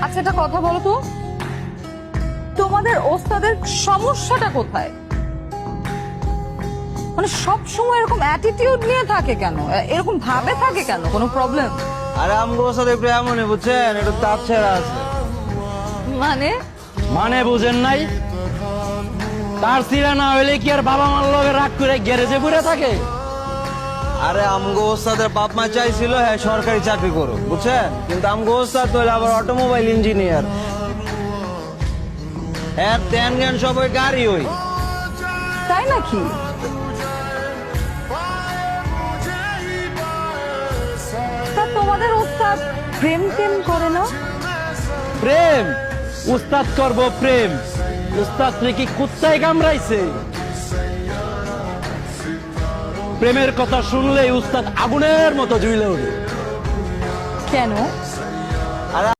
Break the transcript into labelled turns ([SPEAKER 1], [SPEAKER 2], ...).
[SPEAKER 1] আচ্ছা একটা কথা বলো তো, তোমাদের ওস্তাদের সমস্যাটা কোথায়? মানে সব সময় এরকম অ্যাটিটিউড নিয়ে থাকে কেন, এরকম ভাবে থাকে কেন? কোনো প্রবলেম?
[SPEAKER 2] আরে আমগো সাথে একটু এমনই বুঝছেন, একটু তাপ ছেড়া আছে।
[SPEAKER 1] মানে
[SPEAKER 3] মানে বুঝেন নাই? তার সিরা না হইলে কি আর বাবা মার লগে রাগ করে গ্যারেজে ঘুরে থাকে?
[SPEAKER 2] আরে আমগো ওস্তাদের বাপ মা চাইছিল হ্যাঁ সরকারি চাকরি করুক বুঝছেন, কিন্তু আমগো ওস্তাদ তো হলো আবার অটোমোবাইল ইঞ্জিনিয়ার। হ্যাঁ তেন জ্ঞান সবাই গাড়ি হই।
[SPEAKER 1] তাই নাকি? তা তোমাদের ওস্তাদ প্রেম টেম করে না?
[SPEAKER 3] প্রেম? উস্তাদ করব প্রেম? উস্তাদ নাকি কুত্তায় কামড়াইছে? প্রেমের কথা শুনলেই উস্তাদ আগুনের মতো জ্বলে ওঠে।
[SPEAKER 1] কেন?